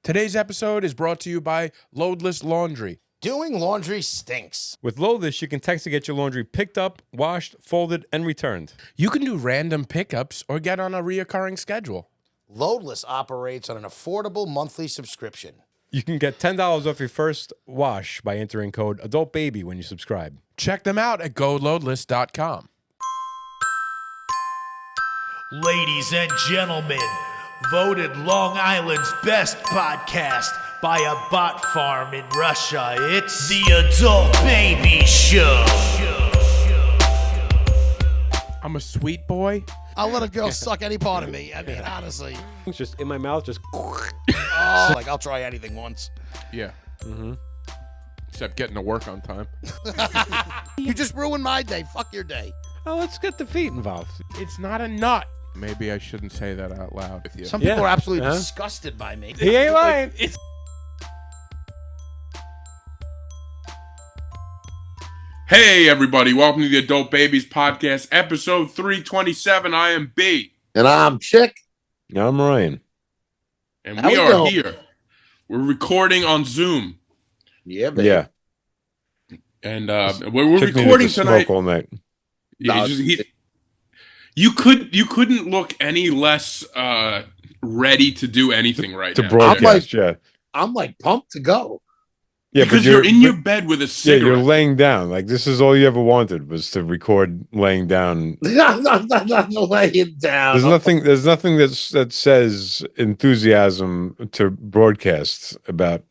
Today's episode is brought to you by Loadless Laundry. Doing laundry stinks. With Loadless, you can text to get your laundry picked up, washed, folded, and returned. You can do random pickups or get on a reoccurring schedule. Loadless operates on an affordable monthly subscription. You can get $10 off your first wash by entering code ADULTBABY when you subscribe. Check them out at GoLoadless.com. Ladies and gentlemen, voted Long Island's best podcast by a bot farm in Russia. It's the Adult Baby Show. I'm a sweet boy. I'll let a girl suck any part of me. I mean, honestly. It's just in my mouth, just... Oh, like, I'll try anything once. Yeah. Mm-hmm. Except getting to work on time. You just ruined my day. Fuck your day. Oh, let's get the feet involved. It's not a nut. Maybe I shouldn't say that out loud with you. Some people are absolutely disgusted by me. He ain't lying. Hey everybody, welcome to the Adult Babies Podcast, episode 327. I am B. And I'm Chic. I'm Ryan. And How we we are doing? here. We're recording on Zoom. Yeah, baby. Yeah. And we're Chick needed recording to tonight. smoke all night. Yeah, you couldn't look any less ready to do anything right To now. broadcast, yeah. I'm like pumped to go. Yeah, Because you're in your bed with a Yeah, cigarette. you're laying down. Like, this is all you ever wanted, was to record laying down. Not laying down. There's nothing that says enthusiasm to broadcast about.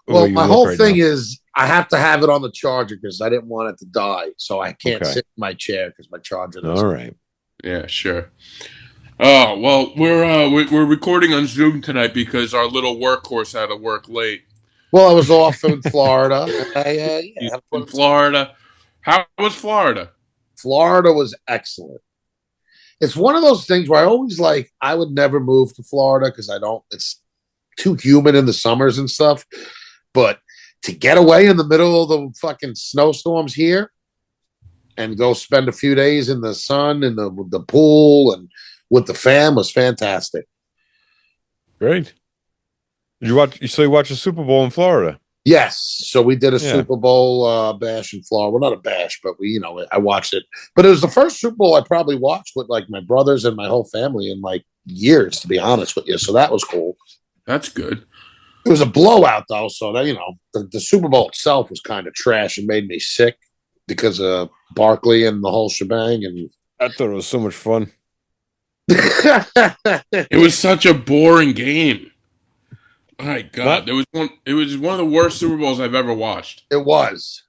the way Well, you my look whole right thing now. is I have to have it on the charger because I didn't want it to die. So I can't Okay. sit in my chair because my charger doesn't. All right. Yeah, sure. Oh, well, we're recording on Zoom tonight because our little workhorse had to work late. Well, I was off in Florida. In Florida. How was Florida? Florida was excellent. It's one of those things where I would never move to Florida because it's too humid in the summers and stuff. But to get away in the middle of the fucking snowstorms here and go spend a few days in the sun and the pool and with the fam was fantastic. Great. Did you watch? So you watched the Super Bowl in Florida? Yes. So we did a Yeah. Super Bowl bash in Florida. Well, not a bash, but I watched it. But it was the first Super Bowl I probably watched with like my brothers and my whole family in like years, to be honest with you. So that was cool. That's good. It was a blowout though. So that, the Super Bowl itself was kind of trash and made me sick because of Barkley and the whole shebang. And I thought it was so much fun. It was such a boring game. My God, it was one of the worst Super Bowls I've ever watched. It was.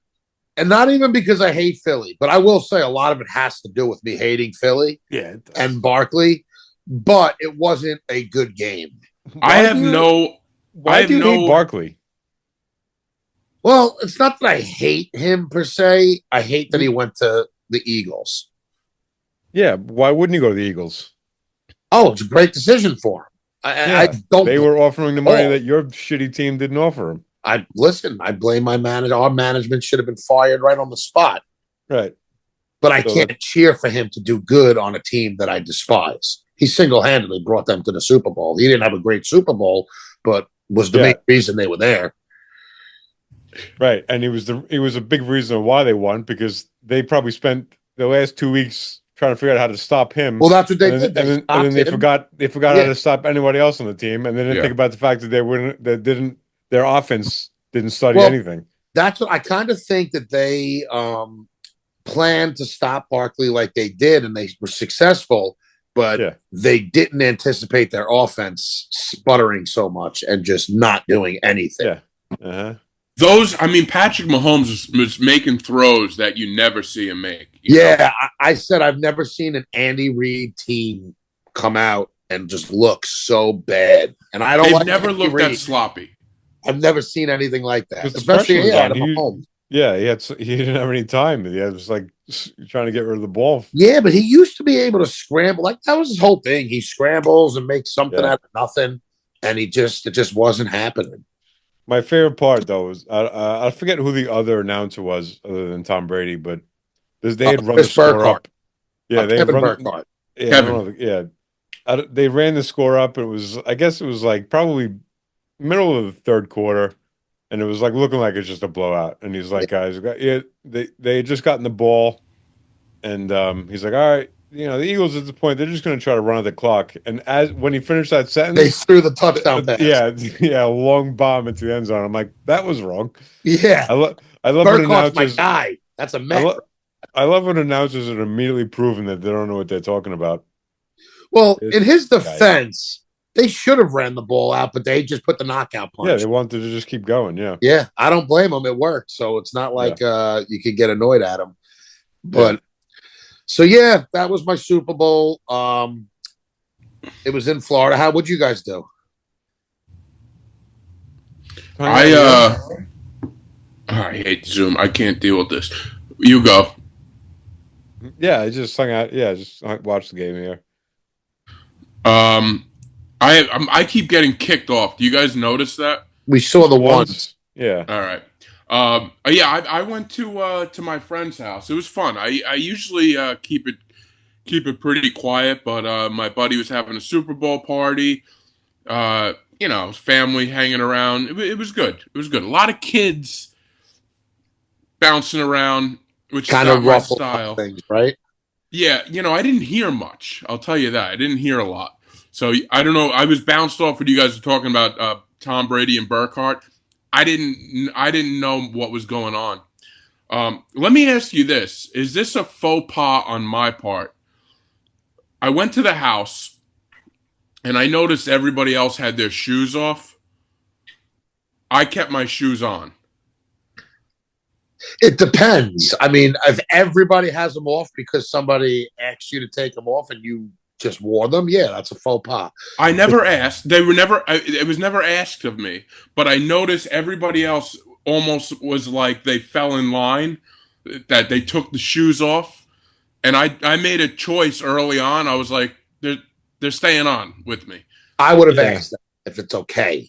And not even because I hate Philly, but I will say a lot of it has to do with me hating Philly Yeah. and Barkley, but it wasn't a good game. Why do you hate Barkley? Well, it's not that I hate him per se. I hate that he went to the Eagles. Yeah. Why wouldn't he go to the Eagles? Oh, it's a great decision for him. I don't. They were offering the money Oh. that your shitty team didn't offer him. I blame my manager. Our management should have been fired right on the spot. Right. But I So can't cheer for him to do good on a team that I despise. He single-handedly brought them to the Super Bowl. He didn't have a great Super Bowl, but was the main reason they were there. Right. And it was a big reason why they won, because they probably spent the last 2 weeks trying to figure out how to stop him. Well, that's what they and did. then, and then they forgot how to stop anybody else on the team, and they didn't Yeah. think about the fact that their offense didn't study anything. That's what I kind of think that they planned to stop Barkley like they did, and they were successful, but they didn't anticipate their offense sputtering so much and just not doing anything. Yeah. Uh-huh. Patrick Mahomes was making throws that you never see him make. Yeah, I said I've never seen an Andy Reid team come out and just look so bad. And I don't They've like never Andy looked Reid. that sloppy. I've never seen anything like that. Because the Especially pressure was out on. of Mahomes. Yeah, he didn't have any time. He was like trying to get rid of the ball. Yeah, but he used to be able to scramble. Like that was his whole thing. He scrambles and makes something out of nothing, and it just wasn't happening. My favorite part, though, was I forget who the other announcer was other than Tom Brady, but they had run the score up. Yeah, they had Kevin run. Burkhardt. Yeah, I don't know, they ran the score up. It was, I guess, it was like probably middle of the third quarter, and it was like looking like it's just a blowout. And he's like, guys, yeah, they had just gotten the ball, and he's like, all right, the Eagles at the point they're just going to try to run out the clock. And as when he finished that They sentence, threw the touchdown pass. yeah, a long bomb into the end zone. I'm like, that was wrong. Yeah. I love when Burkhart's my announcers. guy. That's a man. I love when announcers are immediately proven that they don't know what they're talking about. Well, in his defense, they should have ran the ball out, but they just put the knockout punch. Yeah, they wanted to just keep going. Yeah. Yeah, I don't blame them. It worked. So it's not like you could get annoyed at him. But so yeah, that was my Super Bowl. It was in Florida. How would you guys do? I hate Zoom. I can't deal with this. You go. Yeah, I just hung out. Yeah, just watched the game here. I keep getting kicked off. Do you guys notice that? We saw the ones. Yeah. All right. I went to my friend's house. It was fun. I usually keep it pretty quiet, but my buddy was having a Super Bowl party. Family hanging around. It was good. It was good. A lot of kids bouncing around, which kind is of not my ruffled style. Things, right? Yeah, I didn't hear much. I'll tell you that. I didn't hear a lot. So I don't know. I was bounced off when you guys were talking about Tom Brady and Burkhardt. I didn't know what was going on. Let me ask you this: is this a faux pas on my part? I went to the house, and I noticed everybody else had their shoes off. I kept my shoes on. It depends. I mean, if everybody has them off because somebody asked you to take them off and you just wore them, yeah, that's a faux pas. I never asked. They were never. It was never asked of me. But I noticed everybody else almost was like they fell in line, that they took the shoes off, and I made a choice early on. I was like, they're staying on with me. I would have asked them if it's okay.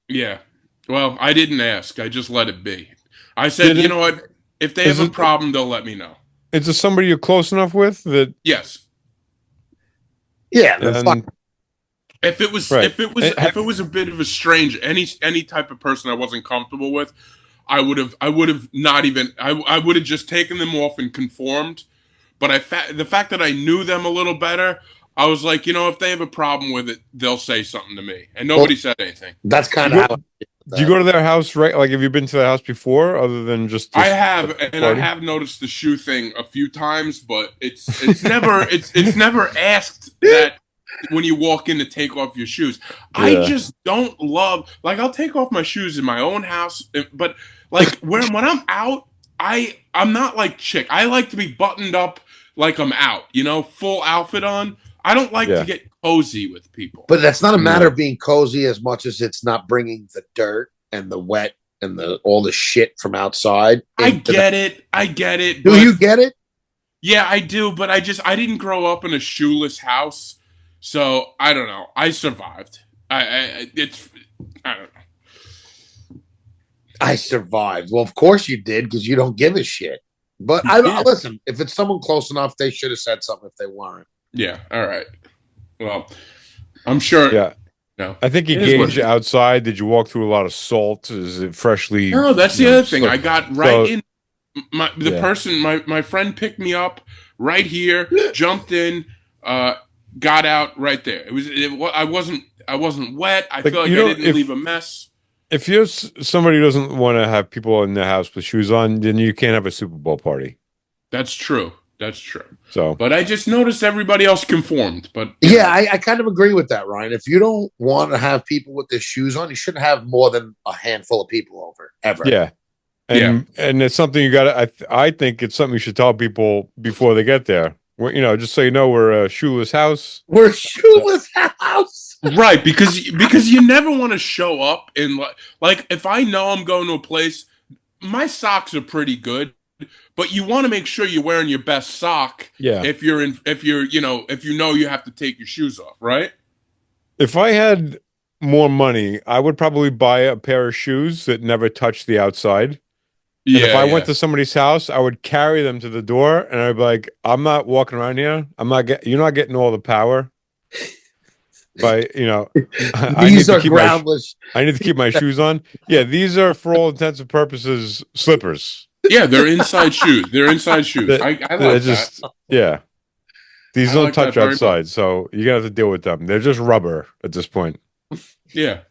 Yeah. Well, I didn't ask. I just let it be. I said, you know what? If they have a problem, they'll let me know. Is there somebody you're close enough with that? Yes. Yeah. If it was a bit of a strange, any type of person I wasn't comfortable with, I would have not even. I would have just taken them off and conformed. But the fact that I knew them a little better, I was like, if they have a problem with it, they'll say something to me, and nobody said anything. That's kind of how. Do you go to their house, right? Like, have you been to the house before, other than just? I have, and I have noticed the shoe thing a few times, but it's never it's never asked that when you walk in to take off your shoes. Yeah. I just don't love, like, I'll take off my shoes in my own house, but like when I'm out, I'm not like Chic. I like to be buttoned up like I'm out, full outfit on. I don't like to get cozy with people. But that's not a matter of being cozy as much as it's not bringing the dirt and the wet and all the shit from outside. I get it. Do you get it? Yeah, I do. But I didn't grow up in a shoeless house, so I don't know. I survived. I don't know. I survived. Well, of course you did, because you don't give a shit. But listen. If it's someone close enough, they should have said something if they weren't. Yeah. All right. Well, I'm sure. Yeah. No. I think you gauged outside. Did you walk through a lot of salt? Is it freshly? No, that's the other thing. I got right in. My friend picked me up right here, jumped in, got out right there. I wasn't wet. I feel like I didn't leave a mess. If you're somebody who doesn't want to have people in the house with shoes on, then you can't have a Super Bowl party. That's true. So, but I just noticed everybody else conformed. But I kind of agree with that, Ryan. If you don't want to have people with their shoes on, you shouldn't have more than a handful of people over ever. Yeah, and it's something you got to. I think it's something you should tell people before they get there. Just so you know, we're a shoeless house. We're a shoeless house, right? Because you never want to show up in like if I know I'm going to a place, my socks are pretty good. But you want to make sure you're wearing your best sock. Yeah. If you have to take your shoes off, right? If I had more money, I would probably buy a pair of shoes that never touch the outside. Yeah. And if I went to somebody's house, I would carry them to the door, and I'd be like, "I'm not walking around here. You're not getting all the power." By These are groundless. I need to keep my shoes on. Yeah, these are for all intents and purposes slippers. Yeah, they're inside shoes. They're inside shoes. That- I like just that. yeah. These I don't like that touch very outside, so you're gonna have to deal with them. They're just rubber at this point. Yeah.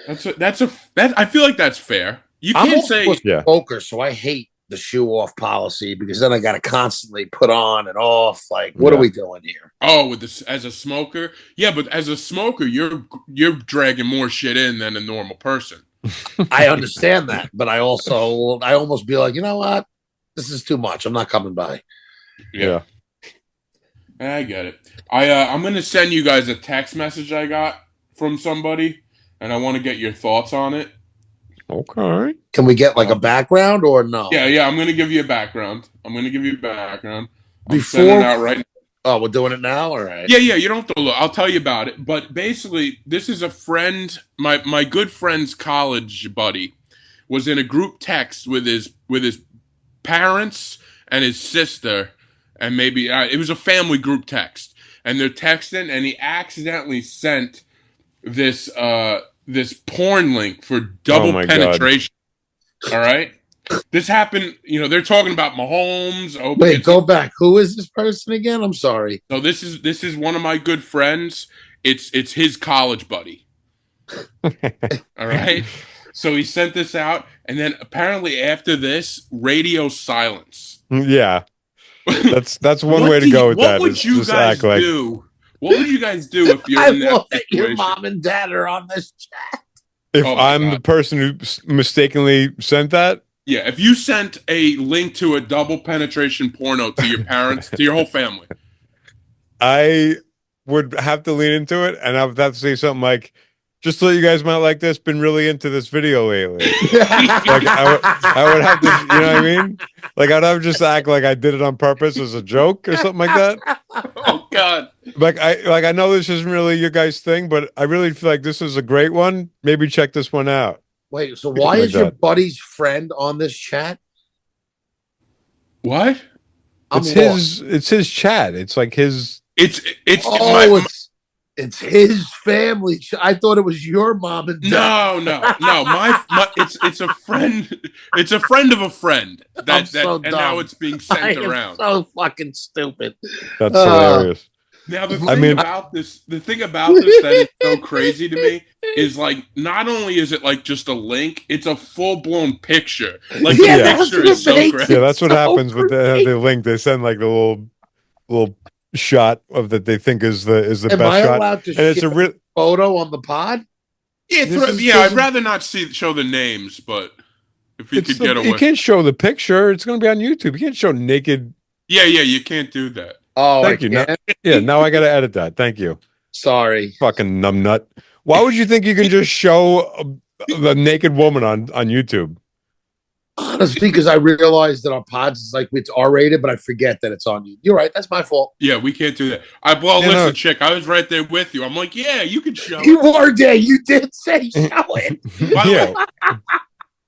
I feel like that's fair. You I'm can't also say a smoker, so I hate the shoe off policy because then I got to constantly put on and off. Like, what are we doing here? oh with this as a smoker. Yeah, but as a smoker, you're dragging more shit in than a normal person. I understand that, but I almost be like, you know what? This is too much. I'm not coming by. Yeah. I get it. I'm gonna send you guys a text message I got from somebody, and I want to get your thoughts on it. Okay. Can we get like a background or no? Yeah. I'm gonna give you a background. I'm sending Before it out right now. Oh, we're doing it now? All right. Yeah. You don't have to look. I'll tell you about it. But basically, this is a friend, my good friend's college buddy, was in a group text with his parents and his sister, and maybe it was a family group text, and they're texting, and he accidentally sent this porn link for double penetration. God. All right. This happened, they're talking about Mahomes. Wait, go back. Who is this person again? I'm sorry. So this is one of my good friends. It's his college buddy. All right. So he sent this out, and then apparently after this, radio silence. Yeah. That's one way to go with that. What would you guys do? What would you guys do if you're in that situation? Your mom and dad are on this chat. If I'm the person who mistakenly sent that? Yeah, if you sent a link to a double penetration porno to your parents, to your whole family. I would have to lean into it, and I would have to say something like, just so you guys might like this, been really into this video lately. Like I would have to, you know what I mean? Like I'd have to just act like I did it on purpose as a joke or something like that. Oh God! Like I know this isn't really your guys' thing, but I really feel like this is a great one. Maybe check this one out. Wait, so why is your buddy's friend on this chat? What? It's his chat. It's like his. It's his family. I thought it was your mom and dad. No. It's a friend. It's a friend of a friend. And now it's being sent around. So fucking stupid. That's hilarious. Now the thing about this that is so crazy to me is like not only is it like just a link, it's a full blown picture. Like the picture is so great. Yeah, that's what happens with the link. They send like the little shot of that they think is the best shot. Am I allowed to and it's a photo on the pod? Yeah, I'd rather not show the names, but if you could get away, you can't show the picture. It's going to be on YouTube. You can't show naked. Yeah, you can't do that. Oh, thank you. Now I got to edit that. Thank you. Sorry, fucking numbnut. Why would you think you can just show the naked woman on YouTube? Honestly, because I realized that our pods is like it's R-rated, but I forget that it's on you. You're right. That's my fault. Yeah, we can't do that. Listen, Chick, I was right there with you. I'm like, yeah, you can show you it. Were there. You did say show it. By the way,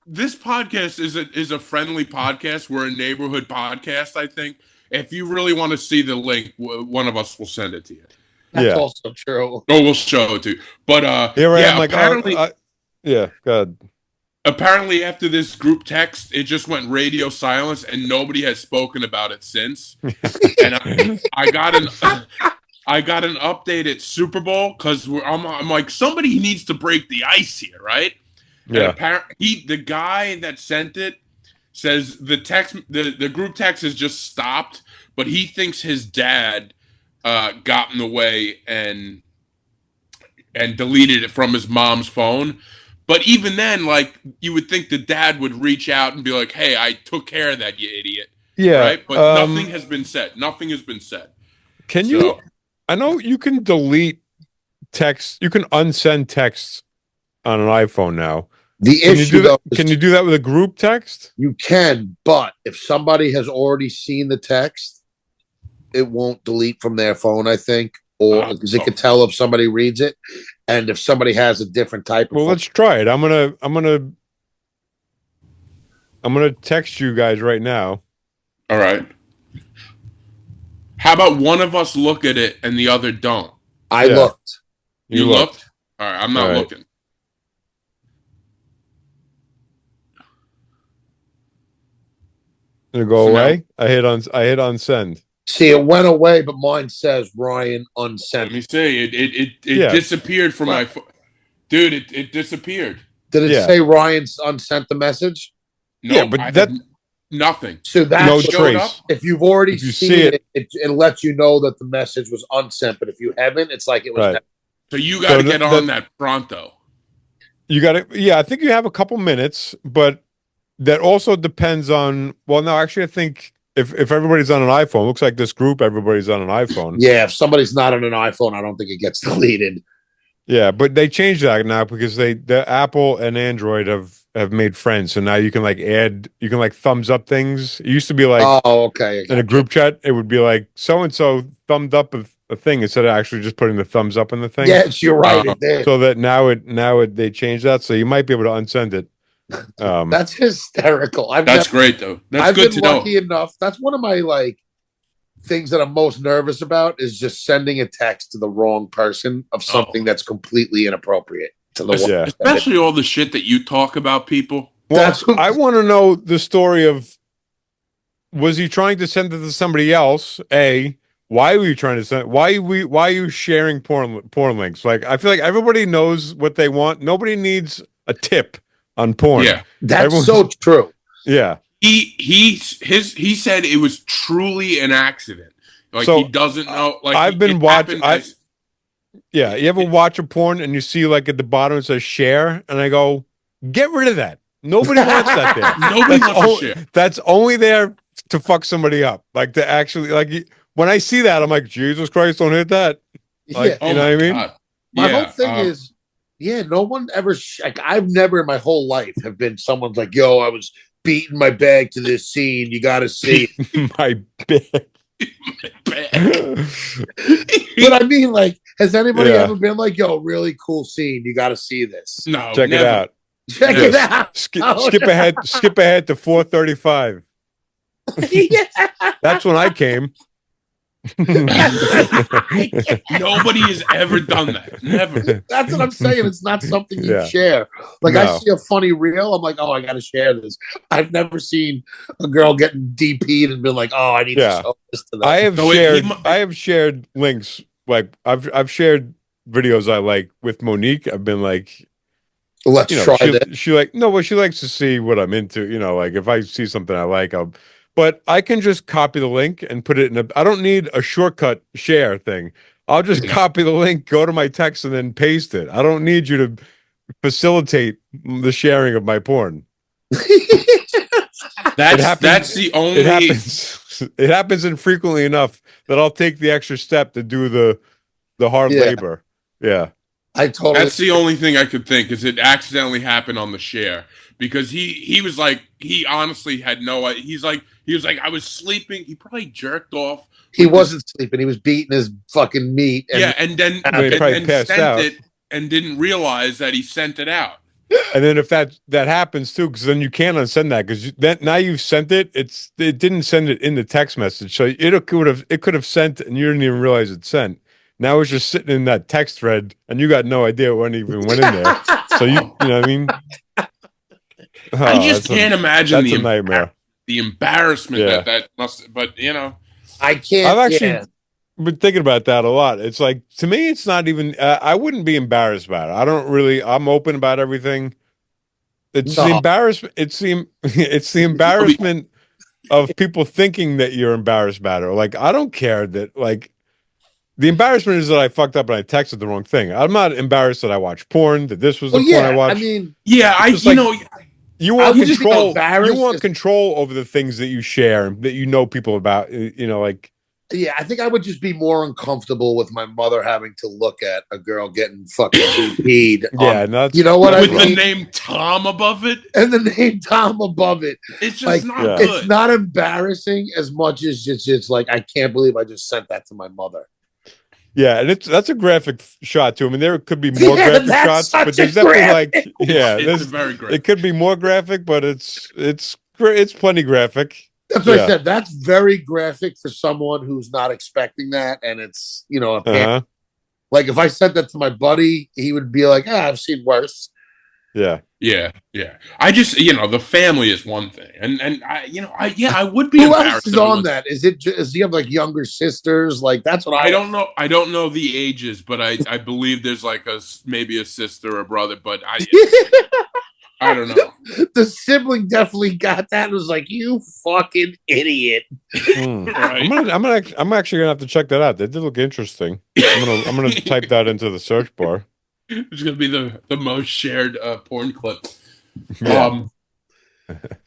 this podcast is a friendly podcast. We're a neighborhood podcast, I think. If you really want to see the link, one of us will send it to you. That's also true. Oh, we'll show it to you. But apparently, go ahead. Apparently, after this group text, it just went radio silence, and nobody has spoken about it since. And I got an update at Super Bowl because I'm like, somebody needs to break the ice here, right? Yeah. And apparently, the guy that sent it says the group text has just stopped, but he thinks his dad got in the way and deleted it from his mom's phone. But even then, like, you would think the dad would reach out and be like, hey, I took care of that, you idiot. Yeah. Right? But nothing has been said. Nothing has been said. Can you? I know you can delete text. You can unsend texts on an iPhone now. Can you do that with a group text? You can, but if somebody has already seen the text, it won't delete from their phone, I think. Or because it can tell if somebody reads it, and if somebody has a different type of. Well, let's try it. I'm gonna text you guys right now. All right. How about one of us look at it and the other don't? I Yeah. looked. You looked? All right, I'm not All right. looking. Did it go So now- away? I hit on send. See, it went away, but mine says Ryan unsent. Let me see. It Yeah. disappeared from my phone. Dude, it disappeared. Did it Yeah. say Ryan's unsent the message? No, Yeah, but I that- had nothing. So that's No what- showed trace. up. if you've already If you seen see it, it lets you know that the message was unsent. But if you haven't, it's like it was. Right. Never. So you got to So get on that pronto. You got to, yeah, I think you have a couple minutes, but that also depends on, well, no, actually, I think if everybody's on an iPhone, looks like this group, everybody's on an iPhone. Yeah, if somebody's not on an iPhone, I don't think it gets deleted. Yeah, but they changed that now because the Apple and Android have made friends. So now you can like add, you can like thumbs up things. It used to be like Oh, okay. in a group chat, it would be like so-and-so thumbed up a thing instead of actually just putting the thumbs up in the thing. Yes, you're right. It did. So that now they changed that. So you might be able to unsend it. That's hysterical. That's great though. That's I've good been to know. lucky enough. That's one of my like things that I'm most nervous about is just sending a text to the wrong person of something that's completely inappropriate to the Yeah. one. Especially all the shit that you talk about people. Well, That's what- I want to know the story of, was he trying to send it to somebody else? A, why were you trying to send? Why are you sharing porn links? Like, I feel like everybody knows what they want. Nobody needs a tip on porn. Yeah. That's Everyone's- so true. Yeah. He said it was truly an accident. Like So, he doesn't know. Like I've been it watching- happened as- Yeah. You ever watch a porn and you see like at the bottom it says share, and I go, get rid of that. Nobody wants that there. Nobody That's wants to share. That's only there to fuck somebody up. Like to actually like when I see that, I'm like, Jesus Christ, don't hit that. Like, Yeah. you know what I mean? God. My Yeah, whole thing is, no one ever like I've never in my whole life have been someone's like, yo, I was beating my bag to this scene. You got to see. My bad. But I mean, like, has anybody Yeah. ever been like, yo, really cool scene? You got to see this. no, Check never. it out. Check Yes. it out. Skip, Oh, skip no. ahead. Skip ahead to 4:35. Yeah. That's when I came. Nobody has ever done that. Never. That's what I'm saying. It's not something you Yeah. share. Like I No. see a funny reel, I'm like, oh, I got to share this. I've never seen a girl getting DP'd and been like, oh, I need Yeah. to show this to them. I have So wait, shared. he mu- I have shared links. Like I've shared videos I like with Monique. I've been like, Let's you know, try this. she like no, but she likes to see what I'm into. You know, like if I see something I like, but I can just copy the link and put it in a. I don't need a shortcut share thing. I'll just copy the link, go to my text, and then paste it. I don't need you to facilitate the sharing of my porn. That's happens- that's the only. It happens. It happens infrequently enough that I'll take the extra step to do the hard Yeah. labor. Yeah. I totally. That's the only thing I could think is it accidentally happened on the share because he was like he honestly had no idea. He was like I was sleeping. He probably jerked off. He wasn't sleeping. He was beating his fucking meat. And Yeah, and then They and probably then passed sent out. it and didn't realize that he sent it out. And then if that happens too, because then you can't unsend that because then now you've sent it. It didn't send it in the text message, so it could have sent and you didn't even realize it sent. Now it's just sitting in that text thread and you got no idea when it even went in there. So you know what I mean? I Oh, just that's can't imagine that's a nightmare. the embarrassment Yeah. that must. But you know, I can't. I've actually yeah. been thinking about that a lot. It's like to me, it's not even. I wouldn't be embarrassed about it. I don't really. I'm open about everything. It's the No. embarrassment. It's the embarrassment of people thinking that you're embarrassed about it. Or like I don't care that like. The embarrassment is that I fucked up and I texted the wrong thing. I'm not embarrassed that I watched porn. That this was the Well, porn I yeah. watched. I mean, yeah, Just like- you want would just be control. embarrassed You want if- control over the things that you share that you know people about. You know, like yeah, I think I would just be more uncomfortable with my mother having to look at a girl getting fucking DP'd. yeah, no, that's, you know what I with the mean? name Tom above it. And the name Tom above it. It's just Like, not yeah. good. It's not embarrassing as much as just like I can't believe I just sent that to my mother. Yeah, and that's a graphic shot too. I mean, there could be more Yeah, graphic that's shots, such but there's a definitely graphic. like, yeah, it's there's, very great. it could be more graphic, but it's plenty graphic. That's what Yeah. I said. That's very graphic for someone who's not expecting that, and it's a Uh-huh. Like if I said that to my buddy, he would be like, I've seen worse. Yeah. Yeah. I just, the family is one thing, and I would be Who embarrassed. else is on that? Is it just, do you have like younger sisters? Like that's what I don't know. I don't know the ages, but I believe there's like maybe a sister or brother, but I don't know. The sibling definitely got that and was like, you fucking idiot. Right. I'm actually gonna have to check that out. That did look interesting. I'm gonna type that into the search bar. It's gonna be the most shared porn clip. Yeah.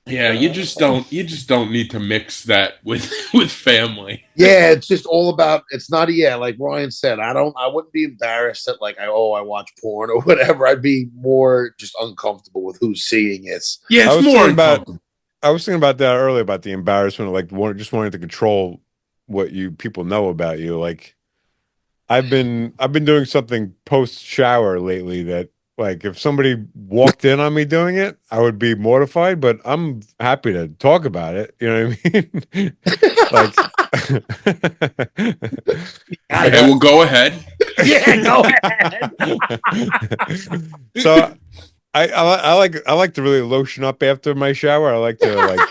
Yeah, you just don't need to mix that with family. Yeah, it's just all about, it's not, like Ryan said, I wouldn't be embarrassed that like I watch porn or whatever. I'd be more just uncomfortable with who's seeing it. Yeah, it's more uncomfortable. I was thinking about that earlier, about the embarrassment of like just wanting to control what people know about you. Like I've been doing something post shower lately that, like, if somebody walked in on me doing it, I would be mortified, but I'm happy to talk about it. You know what I mean? Like, okay, well, go ahead. Yeah, go ahead. So I like to really lotion up after my shower. I like to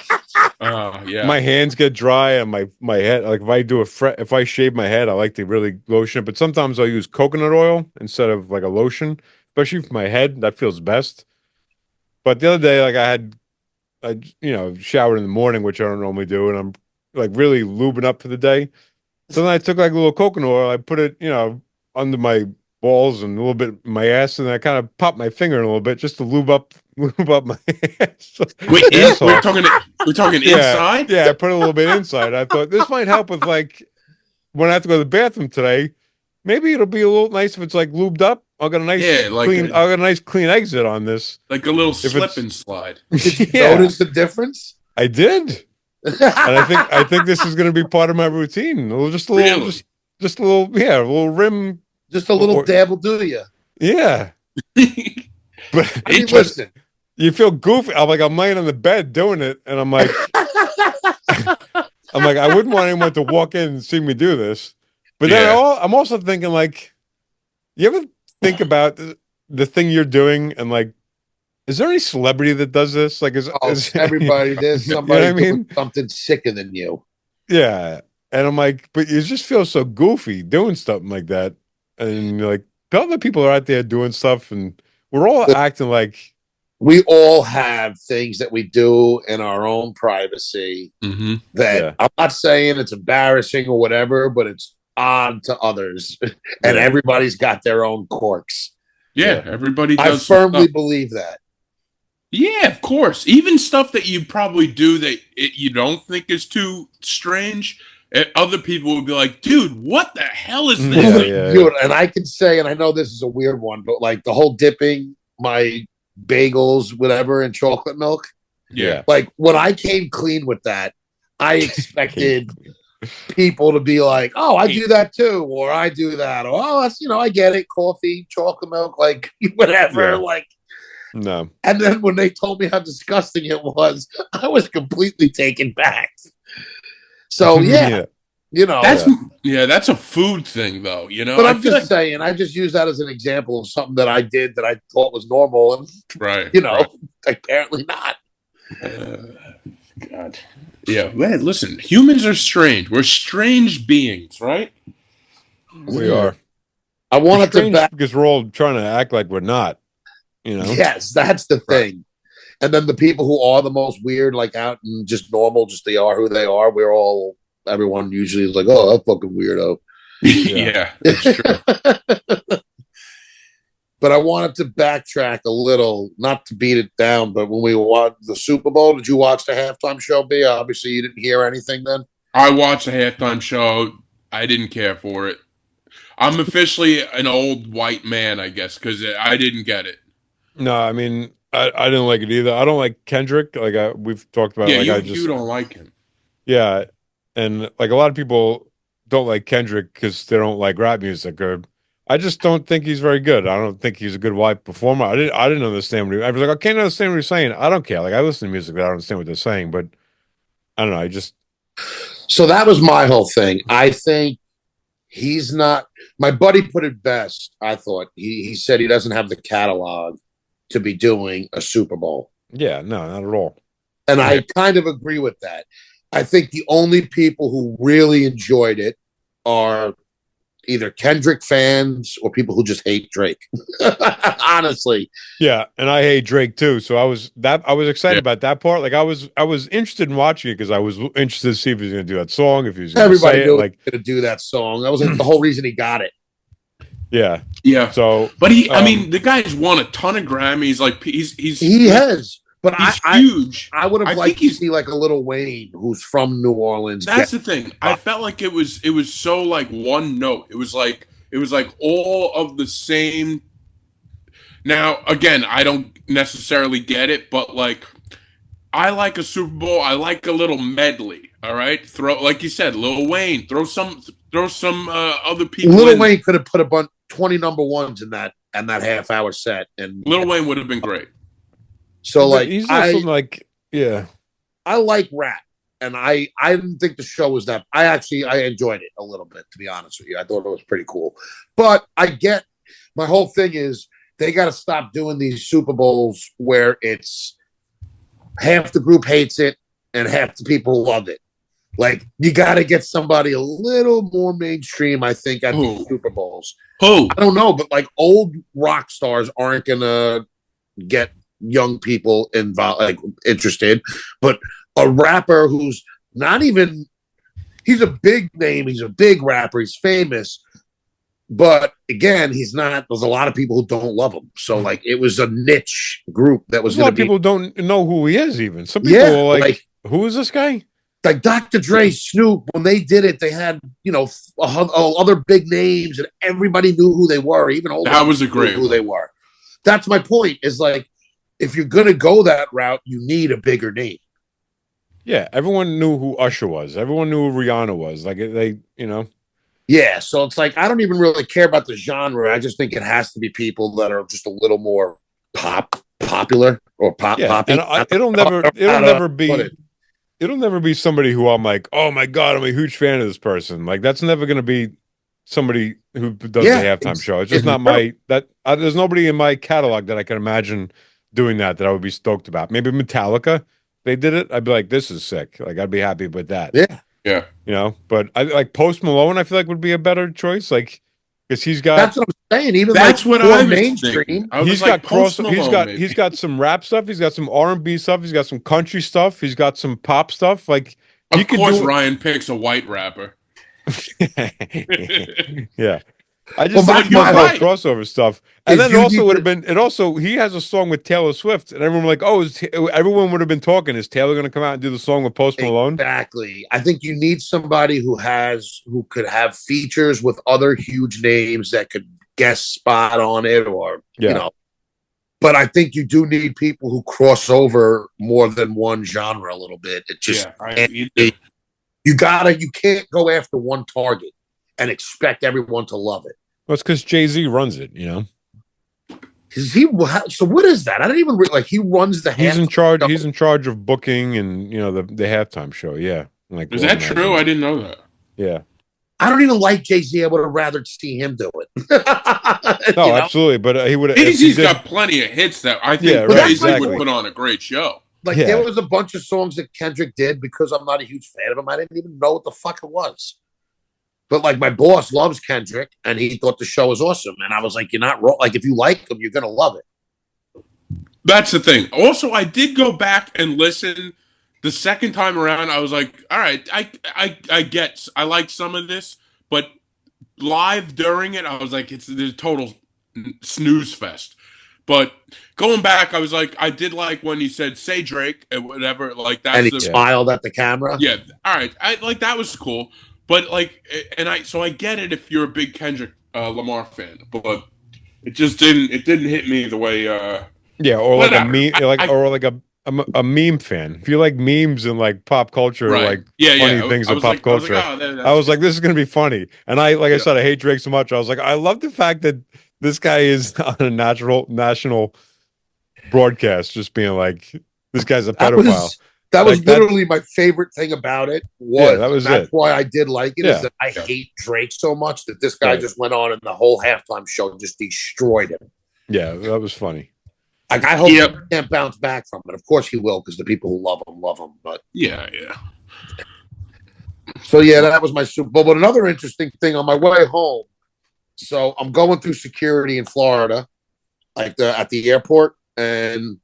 my hands get dry and my head, like if I shave my head, I like to really lotion it. But sometimes I'll use coconut oil instead of like a lotion, especially for my head. That feels best. But the other day, like I showered in the morning, which I don't normally do, and I'm like really lubing up for the day. So then I took like a little coconut oil, I put it, under my balls and a little bit in my ass, and I kind of popped my finger in a little bit just to lube up my ass. Wait, we're talking inside? Yeah, I put a little bit inside. I thought this might help with like when I have to go to the bathroom today. Maybe it'll be a little nice if it's like lubed up. I'll get a nice clean exit on this. Like a little slip and slide. Did you notice the difference? I did. And I think this is going to be part of my routine. Just a little rim. Just a little dab will do you. Yeah. But I mean, listen. You feel goofy. I'm laying on the bed doing it, and I'm like, I wouldn't want anyone to walk in and see me do this. But then I'm also thinking, like, you ever think about the thing you're doing, and like, is there any celebrity that does this? Like, is everybody? There's somebody doing something sicker than you. Yeah, and I'm like, but you just feel so goofy doing something like that, and you're like, other people are out there doing stuff, and we're all acting like. We all have things that we do in our own privacy that I'm not saying it's embarrassing or whatever, but it's odd to others, and everybody's got their own quirks. Yeah, everybody does. I firmly believe that. Yeah, of course. Even stuff that you probably do that you don't think is too strange, other people would be like, dude, what the hell is this? Dude, and I can say, and I know this is a weird one, but like the whole dipping my bagels, whatever, in chocolate milk. Yeah. Like when I came clean with that, I expected people to be like, oh, I do that too, or I do that, or oh, that's, I get it, coffee, chocolate milk, like whatever, like. No. And then when they told me how disgusting it was, I was completely taken back. So that's a food thing, though. But I'm just saying, I just use that as an example of something that I did that I thought was normal, and apparently not. God, yeah. Man, listen, humans are strange. We're strange beings, right? We are. I wanted to because we're all trying to act like we're not. Yes, that's the thing. And then the people who are the most weird, like out and just normal, just they are who they are. Everyone usually is like, oh, that fucking weirdo. Yeah, that's true. But I wanted to backtrack a little, not to beat it down, but when we watched the Super Bowl, did you watch the halftime show, B? Obviously, you didn't hear anything then? I watched the halftime show. I didn't care for it. I'm officially an old white man, I guess, because I didn't get it. No, I mean, I didn't like it either. I don't like Kendrick. Like we've talked about. Yeah, like, you don't like him. Yeah, and like a lot of people don't like Kendrick because they don't like rap music, or I just don't think he's very good. I don't think he's a good live performer. I didn't understand what I was like. I can't understand what he's saying. I don't care. Like I listen to music, but I don't understand what they're saying. But I don't know. So that was my whole thing. I think he's not. My buddy put it best. I thought he said he doesn't have the catalog to be doing a Super Bowl, Yeah, no, not at all. and I kind of agree with that. I think the only people who really enjoyed it are either Kendrick fans or people who just hate Drake. Honestly, Yeah, and I hate Drake too. So I was excited about that part. Like I was interested in watching it because I was interested to see if he was going to do that song, if he was going to everybody say it. knew Like, he was going to do that song. That was like the whole reason he got it. yeah, Yeah. So, But I mean, the guy's won a ton of Grammys. Like He has, but he's huge. I would have I liked think to see like a Little Wayne who's from New Orleans. That's the thing. I felt like it was so like one note. It was like all of the same. Now, again, I don't necessarily get it, but like I like a Super Bowl. I like a little medley. All right, throw like you said, Lil Wayne. Throw some other people. Little Wayne could have put a bunch 20 number ones in that half hour set, and Lil Wayne would have been great. So like he's also like, yeah, I like rap, and I didn't think the show was that. I enjoyed it a little bit, to be honest with you. I thought it was pretty cool, but I get my whole thing is they got to stop doing these Super Bowls where it's half the group hates it and half the people love it. Like you got to get somebody a little more mainstream. I think at these Super Bowls. Who? I don't know, but like old rock stars aren't gonna get young people involved, like interested. But a rapper who's not even, he's a big name, he's a big rapper, he's famous. But again, he's not, there's a lot of people who don't love him. So like it was a niche group that was a lot of people don't know who he is even. Some people are like, who is this guy? Like Dr. Dre, Snoop, when they did it, they had, other big names and everybody knew who they were. Even old that was a great who they were. That's my point, is like, if you're going to go that route, you need a bigger name. Yeah, everyone knew who Usher was. Everyone knew who Rihanna was. Like, Yeah, so it's like, I don't even really care about the genre. I just think it has to be people that are just a little more popular or poppy. And it'll never be somebody who I'm like, oh my God, I'm a huge fan of this person. Like, that's never going to be somebody who does the halftime show. It's just not there's nobody in my catalog that I can imagine doing that I would be stoked about. Maybe Metallica, they did it. I'd be like, this is sick. Like, I'd be happy with that. Yeah. But I like Post Malone, I feel like would be a better choice. Like, because he's got, that's what I'm saying. Even that's like what I was mainstream. He's got some rap stuff. He's got some R&B stuff. He's got some country stuff. He's got some pop stuff. Like, of course, Ryan picks a white rapper. Yeah. I just like my crossover stuff. And then it also would have been, he has a song with Taylor Swift, and everyone like, everyone would have been talking, is Taylor going to come out and do the song with Post Malone? Exactly. I think you need somebody who could have features with other huge names that could guest spot on it, or, but I think you do need people who cross over more than one genre a little bit. It just, you can't go after one target and expect everyone to love it. Well, it's because Jay-Z runs it, So what is that? I don't even he runs the. He's in charge. He's in charge of booking and the halftime show. Yeah, like, is that true? I didn't know that. Yeah, I don't even like Jay-Z. I would have rather see him do it. No, absolutely, but he would have. Jay-Z's got plenty of hits that I think Jay-Z would put on a great show. Like there was a bunch of songs that Kendrick did because I'm not a huge fan of him. I didn't even know what the fuck it was. But like my boss loves Kendrick, and he thought the show was awesome. And I was like, "You're not wrong. Like if you like him, you're gonna love it." That's the thing. Also, I did go back and listen the second time around. I was like, "All right, I like some of this," but live during it, I was like, "It's a total snooze fest." But going back, I was like, I did like when he said "Say Drake" and whatever, like that. And he smiled at the camera. Yeah, all right, I like that was cool. But like, and I get it if you're a big Kendrick Lamar fan, but it just didn't hit me the way. Or like a meme, or like a meme fan. If you like memes and like pop culture, like funny things of pop culture, I was like, this is gonna be funny. And I said, I hate Drake so much. I was like, I love the fact that this guy is on a national broadcast, just being like, this guy's a pedophile. That was Like, that's- literally my favorite thing about it. that was That's it. why I did like it. Is Yeah. that I hate Drake so much that this guy Right. just went on and the whole halftime show just destroyed him. Yeah, that was funny. Like I hope Yep. he can't bounce back from it. Of course he will, because the people who love him. But Yeah. so yeah, that was my Super Bowl. But another interesting thing on my way home. So I'm going through security in Florida, like at the airport, and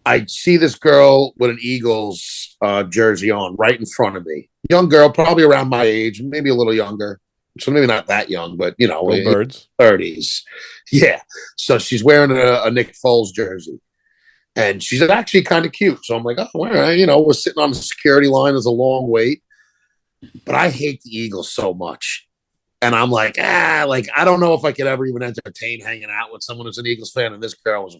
I see this girl with an Eagles jersey on right in front of me. Young girl, probably around my age, maybe a little younger. So maybe not that young, but you know, Go Birds. 30s. Yeah. So she's wearing a Nick Foles jersey. And she's actually kind of cute. So I'm like, oh, all right, we're sitting on the security line. There's a long wait. But I hate the Eagles so much. And I'm like, I don't know if I could ever even entertain hanging out with someone who's an Eagles fan. And this girl was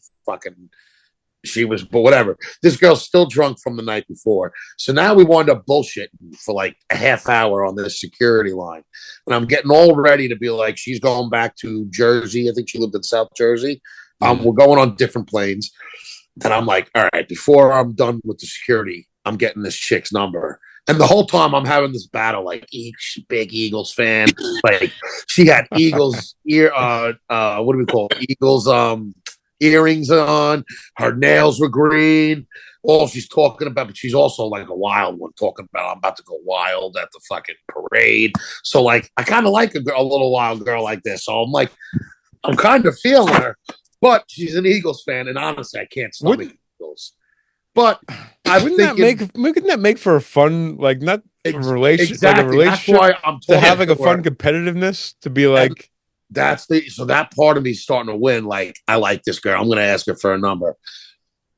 but whatever. This girl's still drunk from the night before. So now we wound up bullshitting for like a half hour on this security line. And I'm getting all ready to be like, she's going back to Jersey. I think she lived in South Jersey. We're going on different planes. And I'm like, all right, before I'm done with the security, I'm getting this chick's number. And the whole time I'm having this battle, like each big Eagles fan. Like she had Eagles what do we call it? Eagles earrings on, her nails were green. All she's talking about, but she's also like a wild one, talking about I'm about to go wild at the fucking parade. So like I kind of like a little wild girl like this. So I'm like, I'm kind of feeling her, but she's an Eagles fan, and honestly, I can't stomach Eagles. But wouldn't that make for a fun, like not a relation, exactly. like a relationship? That's why I'm to have like a to fun her. competitiveness to be like. So that part of me is starting to win. Like, I like this girl. I'm going to ask her for a number.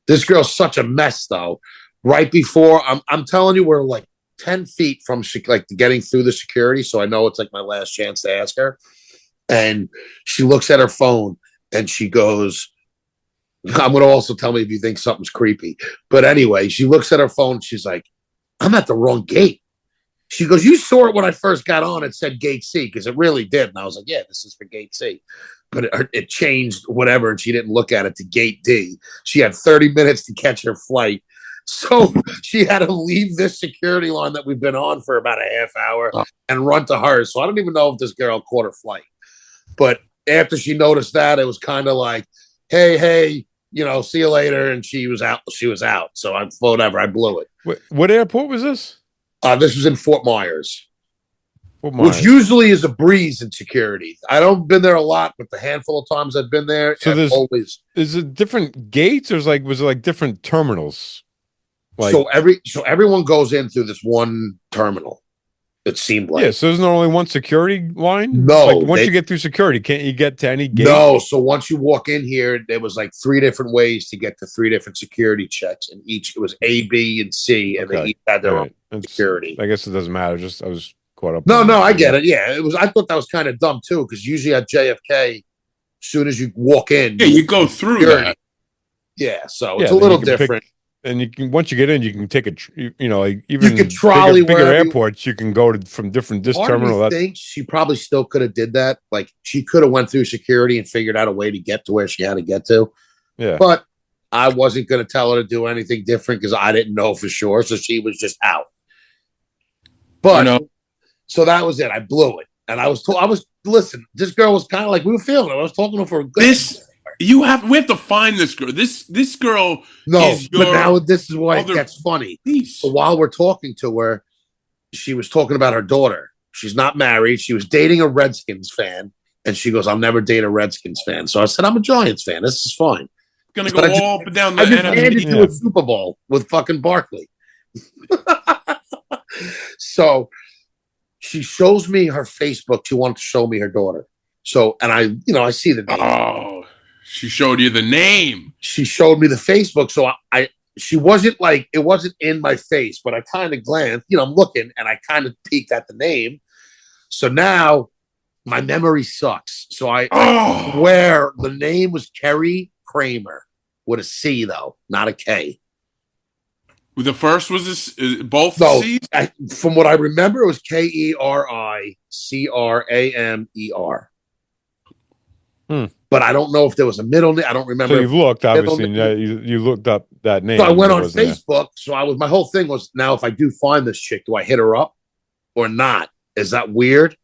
This girl's such a mess, though. Right before, I'm telling you, we're like 10 feet from like getting through the security. So I know it's like my last chance to ask her. And she looks at her phone and she goes, I'm going to also tell me if you think something's creepy. But anyway, she looks at her phone. And she's like, I'm at the wrong gate. She goes, you saw it when I first got on. It said gate C, because it really did. And I was like, yeah, this is for gate C. But it changed whatever, and she didn't look at it to gate D. She had 30 minutes to catch her flight. So she had to leave this security line that we've been on for about a half hour and run to hers. So I don't even know if this girl caught her flight. But after she noticed that, it was kind of like, hey, see you later. And she was out. So whatever, I blew it. What airport was this? This was in Fort Myers, which usually is a breeze in security. I don't been there a lot, but the handful of times I've been there, so is it different gates, or was it like different terminals? Like, so everyone goes in through this one terminal. It seemed like. Yeah, so there's not only one security line? No. Like once you get through security, can't you get to any gate? No, so once you walk in here, there was like 3 different ways to get to 3 different security checks, and it was A, B, and C, and they each had their own security. I guess it doesn't matter. I was caught up. No, I get it. Yeah, it was. I thought that was kind of dumb too, because usually at JFK, as soon as you walk in, you go through that. Yeah, so it's a little different. And you can, once you get in, you can take like even you can trolley bigger airports. You can go from different terminal. I think she probably still could have did that. Like she could have went through security and figured out a way to get to where she had to get to. Yeah, but I wasn't going to tell her to do anything different because I didn't know for sure. So she was just out. But so that was it. I blew it, and I was listen. This girl was kind of like we were feeling it. I was talking to her for a good. We have to find this girl. This girl. No, but now this is why it gets funny. Piece. So while we're talking to her, she was talking about her daughter. She's not married. She was dating a Redskins fan, and she goes, "I'll never date a Redskins fan." So I said, "I'm a Giants fan. This is fine." Gonna go all up and down the. I just handed you a Super Bowl with fucking Barkley. So she shows me her Facebook. She wanted to show me her daughter. So, and I see the name. Oh. She showed you the name. She showed me the Facebook. So she wasn't like, it wasn't in my face, but I kind of glanced, I'm looking and I kind of peeked at the name. So now my memory sucks. So I swear the name was Kerry Kramer with a C though, not a K. The first was this, both no, C's? From what I remember, it was Kericramer. But I don't know if there was a middle name. I don't remember. So you've looked, obviously. You looked up that name. So I went that on wasn't there. Facebook. So my whole thing was, now if I do find this chick, do I hit her up or not? Is that weird?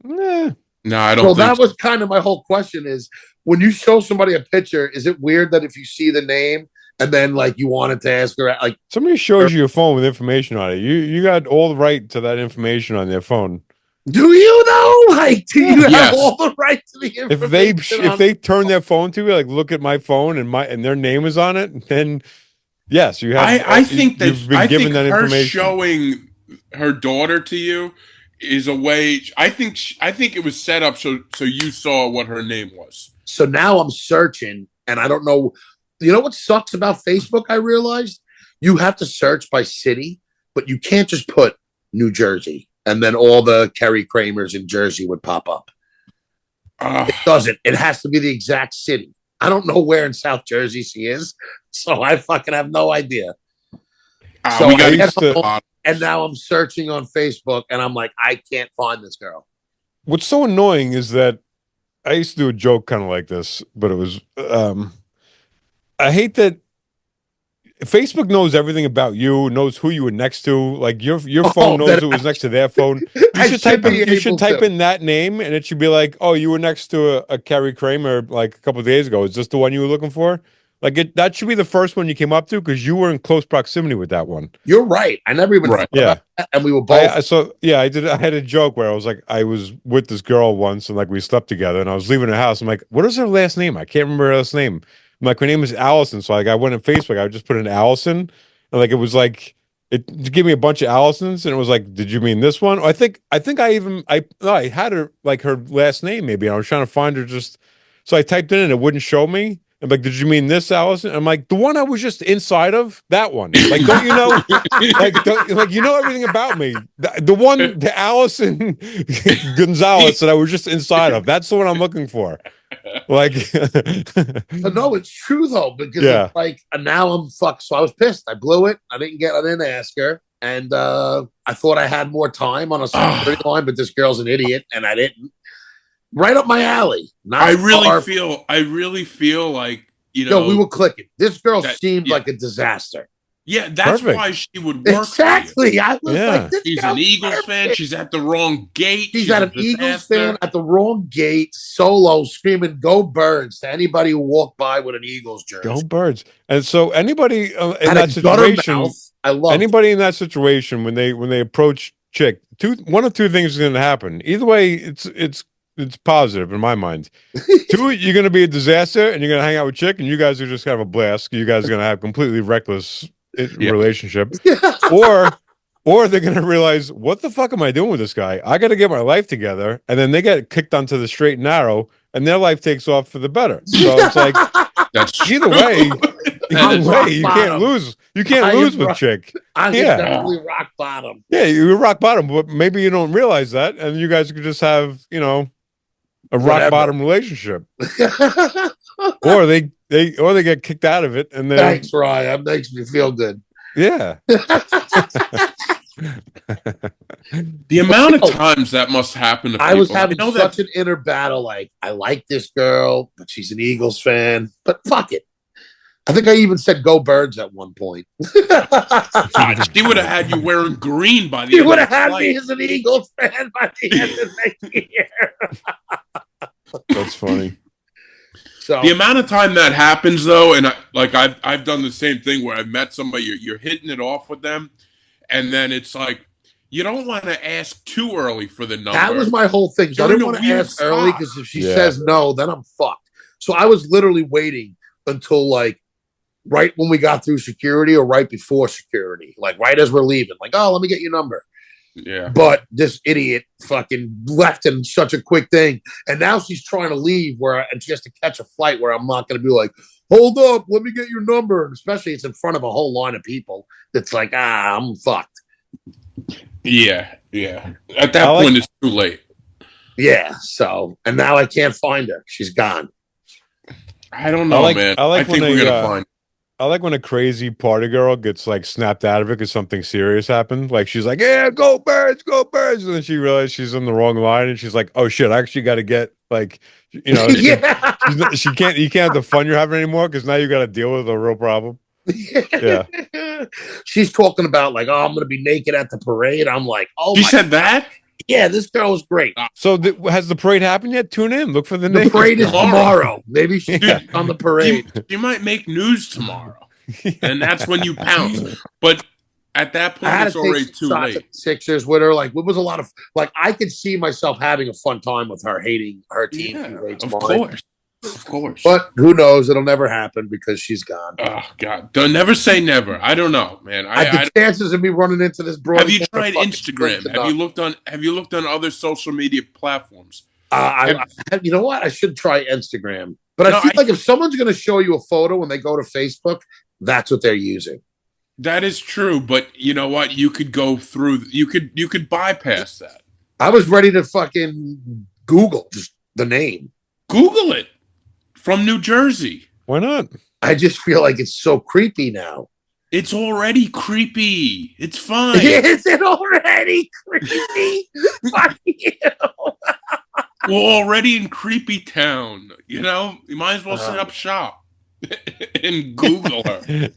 Eh, No, I don't So think that so. was kind of my whole question is, when you show somebody a picture, is it weird that if you see the name and then like you wanted to ask her, like, somebody shows you your phone with information on it. You got all the right to that information on their phone. do you know? Like, do you have Yes. all the right to the information? If they turn their phone to you, like look at my phone and their name is on it, then yes, you have. I think that you've been given that her information. showing her daughter to you is a way. I think it was set up so you saw what her name was. So now I'm searching, and I don't know. You know what sucks about Facebook? I realized you have to search by city, but you can't just put New Jersey and then all the Kerry Kramers in Jersey would pop up. It doesn't. It has to be the exact city. I don't know where in South Jersey she is, so I fucking have no idea. So we got I get to- home, and now I'm searching on Facebook, and I'm like, I can't find this girl. What's so annoying is that I used to do a joke kind of like this, but it was I hate that Facebook knows everything about you, knows who you were next to. Like your phone knows who was next to their phone. You should type in that name, and it should be like, oh, you were next to a Kerry Kramer like a couple of days ago. Is this the one you were looking for? Like that should be the first one you came up to because you were in close proximity with that one. You're right. I never even thought about that, and we were both. I did. I had a joke where I was like, I was with this girl once, and like we slept together, and I was leaving her house. I'm like, what is her last name? I can't remember her last name. I'm like, her name is Allison. So like, I went on Facebook. I just put in Allison, and like it was like it gave me a bunch of Allisons, and it was like, did you mean this one? I think I had her like her last name maybe. And I was trying to find her so I typed it in, and it wouldn't show me. I'm like, did you mean this, Allison? I'm like, the one I was just inside of, that one. Like, don't you know? like you know everything about me. The Allison Gonzalez that I was just inside of. That's the one I'm looking for. Like, But no, it's true though, because it's like now I'm fucked. So I was pissed. I blew it. I didn't ask her, and I thought I had more time on a security line, but this girl's an idiot, and I didn't. Right up my alley. I really feel like, you know. No, we were clicking. This girl seemed like a disaster. Yeah, that's why she would work. Exactly. I was like, she's an Eagles fan. She's at the wrong gate. She's at an Eagles fan at the wrong gate, solo, screaming "Go Birds" to anybody who walked by with an Eagles jersey. Go Birds! And so anybody in that situation, anybody in that situation when they approach Chic, one of two things is going to happen. Either way, it's positive in my mind. Two, you're going to be a disaster, and you're going to hang out with Chic, and you guys are just going to have a blast. You guys are going to have completely reckless relationship, or they're going to realize, what the fuck am I doing with this guy? I got to get my life together, and then they get kicked onto the straight and narrow, and their life takes off for the better. So it's like, either way, you can't lose. You can't lose with Chic. I'm definitely rock bottom. Yeah, you're rock bottom, but maybe you don't realize that, and you guys could just have, a rock bottom relationship, or they get kicked out of it, and then thanks, Ryan. That makes me feel good. Yeah. The amount of times that must happen to people. I was having such an inner battle. Like, I like this girl, but she's an Eagles fan. But fuck it. I think I even said "Go Birds" at one point. God, she would have had you wearing green by the end. She would have had me as an Eagles fan by the end of next year. That's funny. So the amount of time that happens, though, and I've done the same thing where I've met somebody, you're hitting it off with them, and then it's like you don't want to ask too early for the number. That was my whole thing. So I didn't want to ask early because if she says no, then I'm fucked. So I was literally waiting until like right when we got through security or right before security, like right as we're leaving, like, oh, let me get your number. Yeah. But this idiot fucking left in such a quick thing. And now she's trying to leave and she has to catch a flight where I'm not going to be like, hold up, let me get your number. And especially it's in front of a whole line of people. That's like, I'm fucked. Yeah. Yeah. At that point, it's too late. Yeah. So, and now I can't find her. She's gone. I don't know, man. I think we're going to find. I like when a crazy party girl gets like snapped out of it because something serious happened. Like she's like, "Yeah, go Birds, go Birds," and then she realized she's on the wrong line, and she's like, "Oh shit, I actually got to get like, she can't. You can't have the fun you're having anymore because now you got to deal with a real problem." Yeah. She's talking about like, oh, I'm going to be naked at the parade. I'm like, oh, She my said that? yeah, this girl is great. So has the parade happened yet? Tune in. Look for the The naked parade is girl. tomorrow. Maybe she's Yeah. on the parade. She might make news tomorrow. And that's when you pounce. But at that I point, had it's to take already some too shots at late. the Sixers with her. Like, it was a lot of like I could see myself having a fun time with her, hating her team. Yeah, She hates of mine. course. Of course. But who knows? It'll never happen because she's gone. Oh God! Don't never say never. I don't know, man. The chances of me running into this broad. Have you tried Instagram? Have you looked on other social media platforms? You know what? I should try Instagram. But I feel like if someone's going to show you a photo when they go to Facebook, that's what they're using. That is true, but you know what? You could go through. You could bypass that. I was ready to fucking Google just the name. Google it. From New Jersey. Why not? I just feel like it's so creepy now. It's already creepy. It's fine. Is it already creepy? Fuck you. We're already in creepy town. You know, you might as well set up shop and Google her.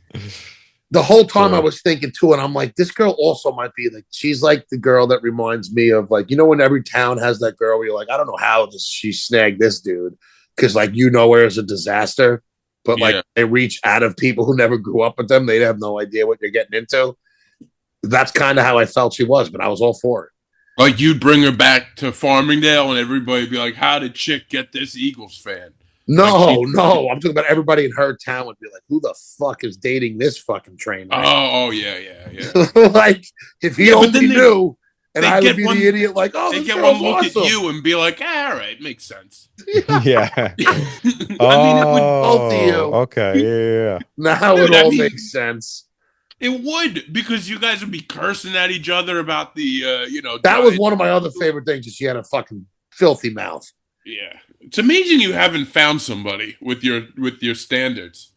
The whole time I was thinking too, and I'm like, this girl also might be like, she's like the girl that reminds me of like, you know, when every town has that girl where you're like, I don't know how she snagged this dude. Because, like, you know, where it's a disaster, but like they reach out of people who never grew up with them. They have no idea what you're getting into. That's kind of how I felt she was, but I was all for it. Like, you'd bring her back to Farmingdale and everybody would be like, how did Chick get this Eagles fan? No. I'm talking about everybody in her town would be like, who the fuck is dating this fucking train? Oh, yeah. Like, if he only knew. And I would be the idiot like, oh, they this get one look awesome. at you and be like, all right, makes sense. Yeah. I mean, it would both of you. Okay, yeah. Now it all makes sense. It would, because you guys would be cursing at each other about the, That was one of my other favorite things, is she had a fucking filthy mouth. Yeah. It's amazing you haven't found somebody with your standards.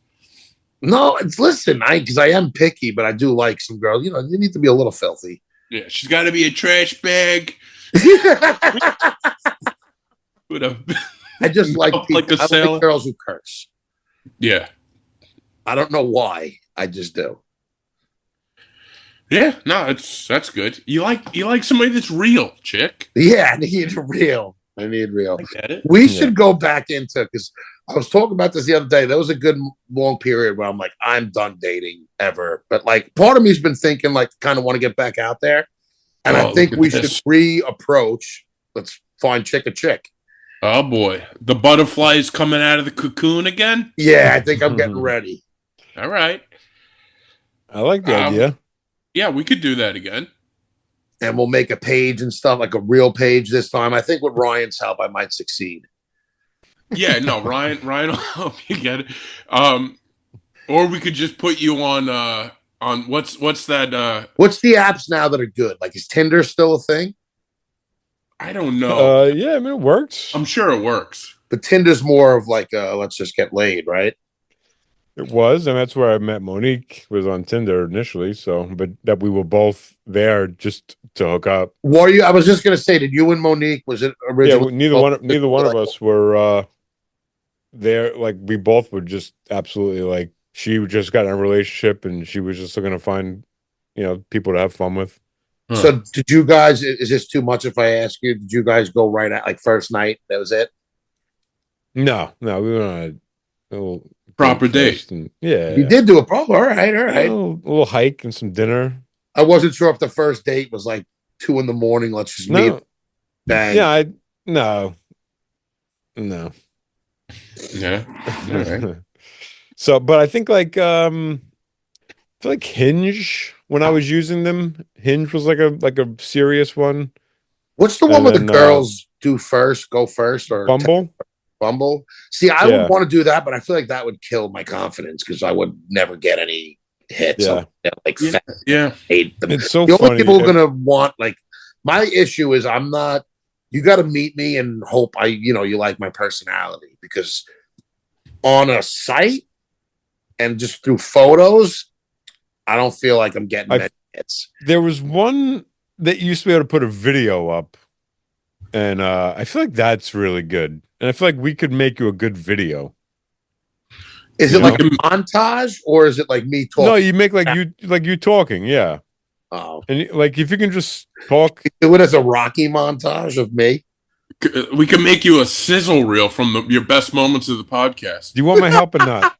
No, listen, because I am picky, but I do like some girls. You know, you need to be a little filthy. Yeah, she's got to be a trash bag. I just like people. I like girls who curse. Yeah. I don't know why. I just do. Yeah, no, that's good. You like somebody that's real, Chick. Yeah, I need real. I get it. We should go back into, because I was talking about this the other day. There was a good long period where I'm like, I'm done dating ever. But like, part of me's been thinking like, kind of want to get back out there. And I think we should reapproach. Let's find Chick a chick. Oh boy, the butterfly is coming out of the cocoon again. Yeah, I think I'm getting ready. All right, I like the idea. Yeah, we could do that again. And we'll make a page and stuff, like a real page this time. I think with Ryan's help, I might succeed. Yeah, no, Ryan will help you get it. Or we could just put you on what's that? What's the apps now that are good? Like, is Tinder still a thing? I don't know. Yeah, I mean, it works. I'm sure it works. But Tinder's more of like, let's just get laid, right? It was, and that's where I met Monique, was on Tinder initially. So, but that we were both there just to hook up. Were you? I was just gonna say, did you and Monique? Was it originally? Yeah, neither one of us were there. Like, we both were just absolutely like, she just got in a relationship, and she was just looking to find, people to have fun with. So, did you guys? Is this too much if I ask you? Did you guys go right at like first night? That was it. No, we went on a little proper date. And, yeah, you did do a proper. All right. A little hike and some dinner. I wasn't sure if the first date was like 2 a.m. Let's just meet. Bang. Yeah, no. Yeah. All right. So, but I think like I feel like Hinge, when I was using them, Hinge was like a serious one. What's the one where the girls go first, or Bumble? Bumble. See, I would want to do that, but I feel like that would kill my confidence because I would never get any hits. Yeah. Hate them. It's so the funny. only people are gonna want, like, my issue is I'm not. You got to meet me and hope you like my personality, because on a site and just through photos, I don't feel like I'm getting many hits. There was one that used to be able to put a video up, and I feel like that's really good. And I feel like we could make you a good video. Is it like a montage or is it like me talking? No, you make like you talking, yeah. Oh, And like if you can just talk, do it as a Rocky montage of me. We can make you a sizzle reel from your best moments of the podcast. do you want my help or not?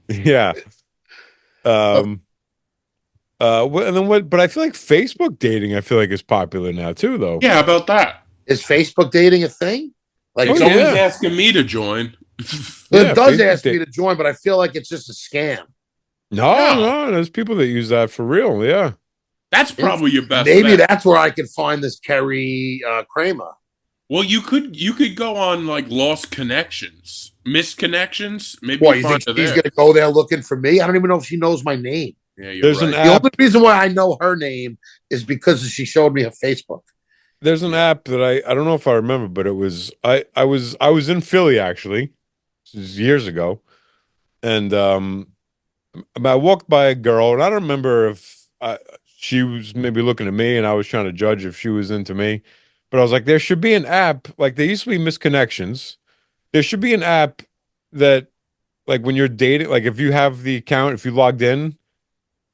Yeah. And then what? But I feel like Facebook dating, I feel like is popular now too, though. Yeah, how about that? Is Facebook dating a thing? Like It's Oh, always yeah. asking me to join. it does Facebook ask me to join, but I feel like it's just a scam. No, there's people that use that for real. Yeah. That's probably your best Maybe bet. that's where I could find this Kerry Kramer. Well, you could go on like lost connections, missed connections. Maybe What, you you find think her she's there. going to go there looking for me? I don't even know if she knows my name. Yeah, you're There's right. an The app. only reason why I know her name is because she showed me her Facebook. There's an app that I don't know if I remember, but it was I was in Philly actually, this is years ago, and I walked by a girl, and I don't remember if she was maybe looking at me, and I was trying to judge if she was into me, but I was like, there should be an app like there used to be misconnections. There should be an app that like when you're dating, like if you have the account, if you logged in.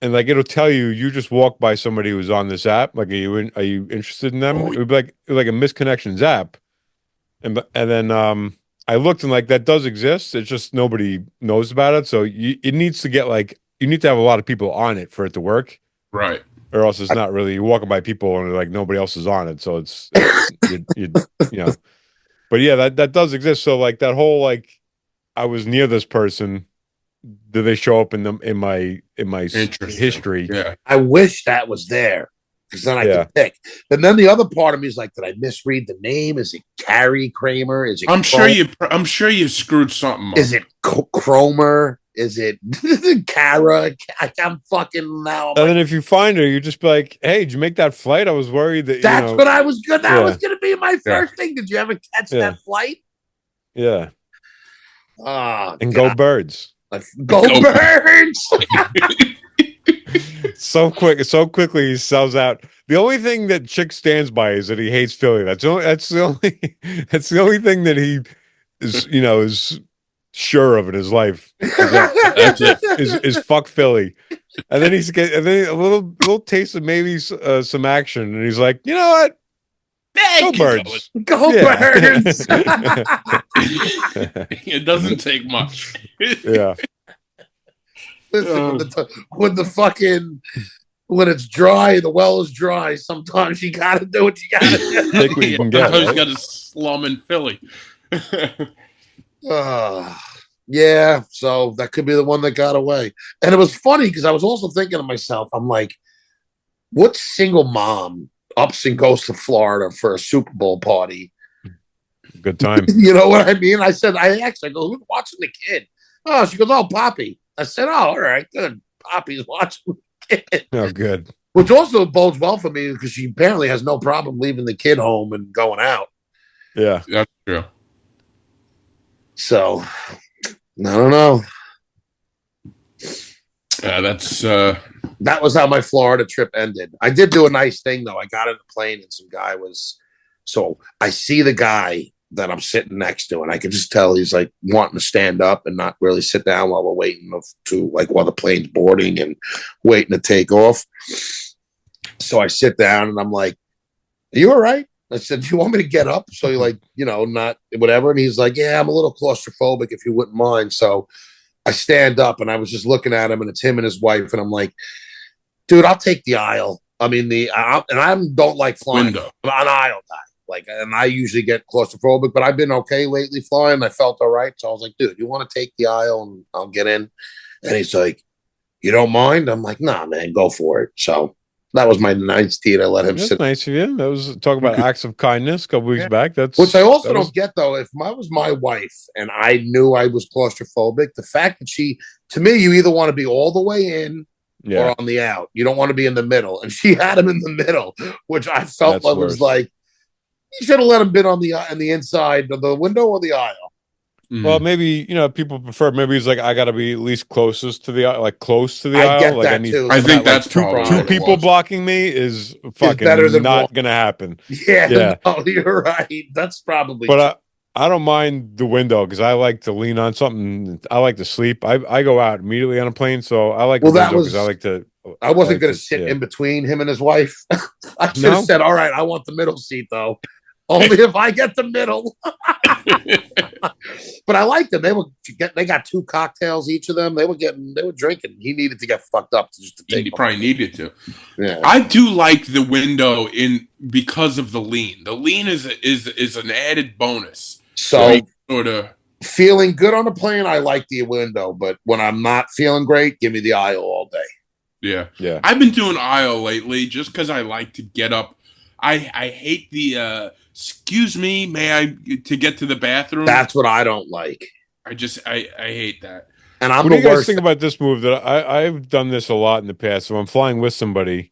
And like it'll tell you, you just walk by somebody who's on this app. Like, are you interested in them? Oh, It would be like a misconnections app. And then I looked and like that does exist. It's just nobody knows about it. So it needs to get like you need to have a lot of people on it for it to work, Right. or else it's not really you're walking by people and like nobody else is on it. So it's you know. But yeah, that does exist. So like that whole like I was near this person. Do they show up in my history? Yeah. I wish that was there because then I could pick. But then the other part of me is like, did I misread the name? Is it Carrie Kramer? Is it? I'm sure you screwed something up. Is it Cromer? Is it Kara? I'm fucking now. And then if you find her, you just be like, "Hey, did you make that flight? I was worried that That's what I was good. That was going to be my first Yeah. thing. Did you ever catch that flight? Yeah. And Go Birds. Go Birds! So quickly he sells out. The only thing that Chick stands by is that he hates Philly. That's the only thing that he is sure of in his life. That's it. Is fuck Philly. And then a little taste of maybe some action, and he's like, you know what? Go Birds. Go Birds! It doesn't take much. Yeah. Listen, when it's dry, the well is dry. Sometimes you gotta do what you gotta do. Take what you can get. Sometimes Right? got a slum in Philly. Yeah, so that could be the one that got away. And it was funny because I was also thinking to myself, I'm like, what single mom ups and goes to Florida for a Super Bowl party? Good time. You know what I mean? I go, who's watching the kid? Oh, she goes, oh, Poppy. I said, oh, all right, good. Poppy's watching the kid. Oh, good. Which also bodes well for me because she apparently has no problem leaving the kid home and going out. Yeah. That's true. So, I don't know. That's That was how my Florida trip ended. I did do a nice thing, though. I got in a plane and some guy was... So I see the guy that I'm sitting next to, and I could just tell he's like wanting to stand up and not really sit down while we're waiting while the plane's boarding and waiting to take off. So I sit down and I'm like, are you all right? I said, do you want me to get up? So you're like, not whatever. And he's like, yeah, I'm a little claustrophobic if you wouldn't mind. So I stand up and I was just looking at him and it's him and his wife. And I'm like, dude, I'll take the aisle. I mean, I don't like flying. window. I'm an aisle guy. And I usually get claustrophobic, but I've been okay lately flying. I felt all right. So I was like, dude, you want to take the aisle and I'll get in? And he's like, you don't mind? I'm like, nah, man, go for it. So that was my nice deed. I let him sit. Nice of you. That was talking about acts of kindness a couple weeks back. Which I also don't get, though. If I was my wife and I knew I was claustrophobic, the fact that to me, you either want to be all the way in or on the out. You don't want to be in the middle. And she had him in the middle, which I felt was like, you should have let him been on the inside of the window or the aisle. Mm-hmm. Well, maybe people prefer. Maybe he's like, I got to be at least closest to the aisle, like close to the I aisle. get like that too. I think that's two people blocking me is fucking better than not one. gonna happen. Yeah, no, you're right. That's probably. But I don't mind the window because I like to lean on something. I like to sleep. I go out immediately on a plane, so I like a Well, that window because I was. like to. I wasn't going to sit Yeah. in between him and his wife. I should have No? said, "All right, I want the middle seat, though. Only if I get the middle." But I liked them. They got 2 cocktails each of them. They were drinking. He needed to get fucked up just to take. He probably needed to. Yeah. I do like the window because of the lean. The lean is an added bonus. So sort of feeling good on the plane, I like the window. But when I'm not feeling great, give me the aisle all day. Yeah. I've been doing aisle lately just because I like to get up. I hate the excuse me, may I to get to the bathroom. That's what I don't like. I hate that. And I'm what the do you guys worst. think about this move? That I've done this a lot in the past. So I'm flying with somebody,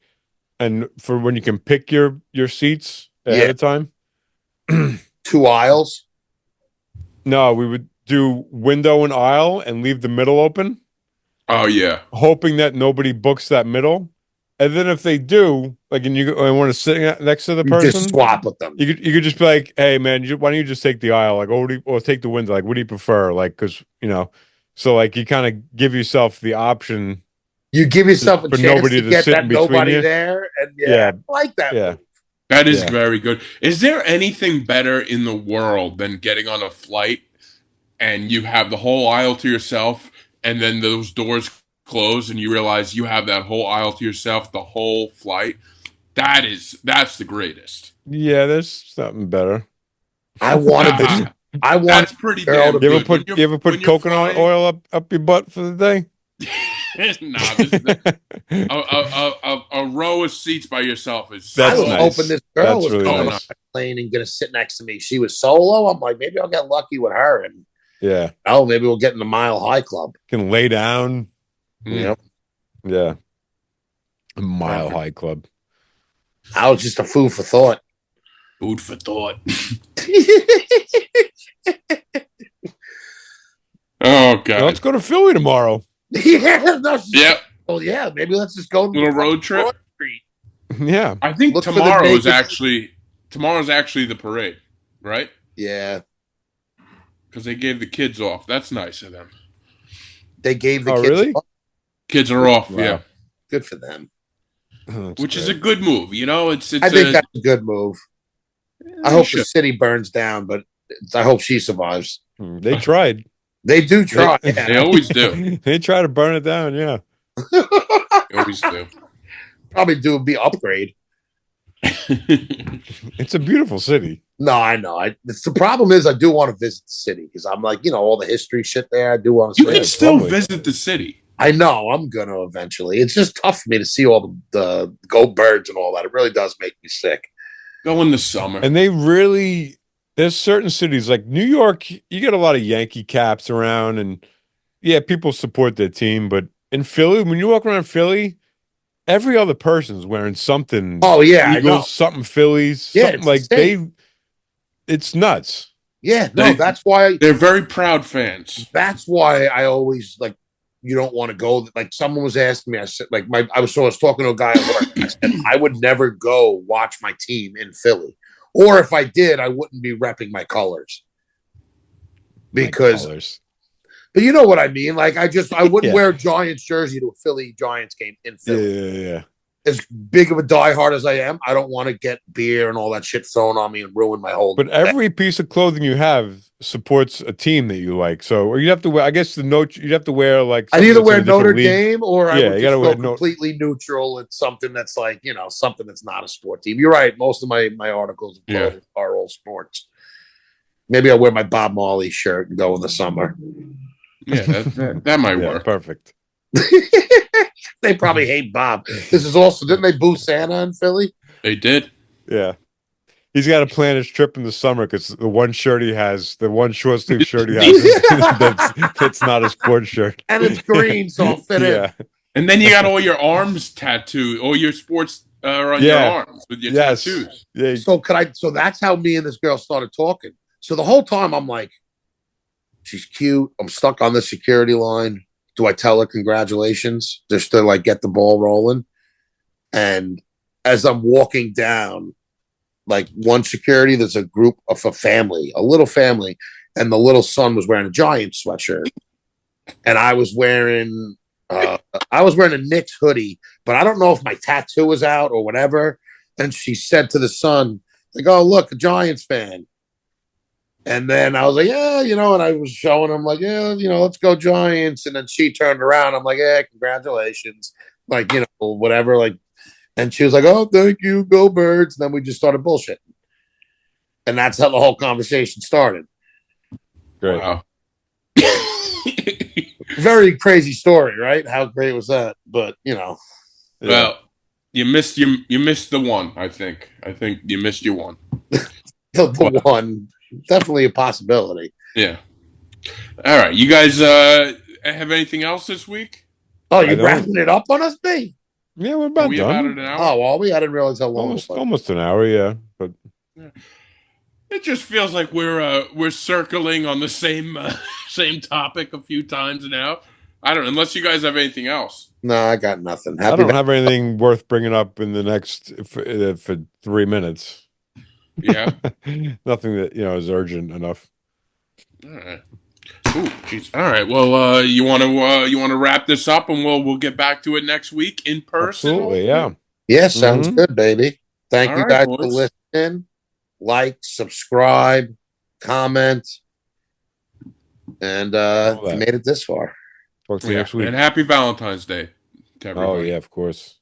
and for when you can pick your seats ahead of time. 2 aisles. No, we would do window and aisle and leave the middle open. Oh yeah, hoping that nobody books that middle, and then if they do, like, and you want to sit next to the person, just swap with them. You could just be like, "Hey, man, why don't you just take the aisle? Like, or take the window? Like, what do you prefer? Like, because so like you kind of give yourself the option. You give yourself a chance nobody to get sit that nobody you. there, and I like that. Yeah. Move. That is very good. Is there anything better in the world than getting on a flight and you have the whole aisle to yourself, and then those doors close and you realize you have that whole aisle to yourself the whole flight? That's the greatest. Yeah, there's something better. I wanted this. That's pretty damn good. You ever put coconut oil up your butt for the day? Nah, this is a row of seats by yourself is. I was hoping this girl was really going on a plane and going to sit next to me. She was solo. I'm like, maybe I'll get lucky with her, and maybe we'll get in the Mile High Club. Can lay down. Yep. Yeah. A Mile High Club. I was just a food for thought. Food for thought. Oh God! Let's go to Philly tomorrow. Yep. Oh yeah, maybe let's just go little road trip. Yeah, I think tomorrow's actually the parade, right? Yeah, because they gave the kids off. That's nice of them. They gave the kids really? off? Kids are off. Wow. Yeah, good for them. Which is a good move. It's I think that's a good move. I hope the city burns down, but I hope she survives. They tried. They do try. They always do. They try to burn it down. Yeah, they always do. Probably do a big upgrade. It's a beautiful city. No, I know. The problem is I do want to visit the city because I'm like, all the history shit there. I do want to. You can still visit the city. I know. I'm gonna eventually. It's just tough for me to see all the go birds and all that. It really does make me sick. Go in the summer. And there's certain cities like New York, you get a lot of Yankee caps around, and people support their team. But in Philly, when you walk around Philly, every other person's wearing something. Oh yeah, Eagles, I know. Something Phillies, something like insane. It's nuts. Yeah, no, that's why they're very proud fans. That's why I always like. You don't want to go. Like someone was asking me, I said, I was talking to a guy at work. I said I would never go watch my team in Philly, or if I did, I wouldn't be repping my colors because. But you know what I mean. Like I wouldn't wear a Giants jersey to a Philly Giants game in Philly. Yeah. As big of a diehard as I am, I don't want to get beer and all that shit thrown on me and ruin my whole. But every piece of clothing you have supports a team that you like. So, or you have to wear. I guess you'd have to wear like. I'd either wear Notre Dame or I would just go wear completely neutral and something that's like something that's not a sport team. You're right. Most of my articles are all sports. Maybe I'll wear my Bob Marley shirt and go in the summer. Yeah, that might work. Perfect. They probably hate Bob. This is also, didn't they boo Santa in Philly? They did. Yeah. He's got to plan his trip in the summer because the one short sleeve shirt he has, that's not a sports shirt. And it's green, so I'll fit in. And then you got all your arms tattooed, all your sports are on your arms with your tattoos. Yeah. So that's how me and this girl started talking. So the whole time I'm like, she's cute. I'm stuck on the security line. Do I tell her congratulations just to get the ball rolling? And as I'm walking down, like one security. There's a group of a family, a little family, and the little son was wearing a Giants sweatshirt, and I was wearing a Knicks hoodie, but I don't know if my tattoo was out or whatever. And she said to the son, like, "Oh, look, a Giants fan." And then I was like, "Yeah, you know," and I was showing him like, "Yeah, you know, let's go Giants." And then she turned around. I'm like, "Yeah, congratulations." Like, you know, whatever. Like, and she was like, "Oh, thank you, go Birds." And then we just started bullshitting. And that's how the whole conversation started. Great. Wow. Very crazy story, right? How great was that? But, you know. Yeah. Well, you missed the one, I think. I think you missed your one. The one, definitely a possibility. Yeah. All right. You guys have anything else this week? Oh, I you're don't. wrapping it up on us, B? Yeah, we're Are about we done. about an hour? Oh, well, I didn't realize how long it was. Almost an hour, yeah. But It just feels like we're circling on the same same topic a few times now. I don't know, unless you guys have anything else. No, I got nothing. I don't have anything worth bringing up in the next for 3 minutes. Yeah. Nothing that is urgent enough. All right. Ooh, geez. All right. Well, you want to wrap this up, and we'll get back to it next week in person. Absolutely, yeah. Yeah, sounds good, baby. Thank All you right, guys boys. for listening. Like, subscribe, comment, and if you made it this far. Talk to you next week. And happy Valentine's Day to everybody. Oh yeah, of course.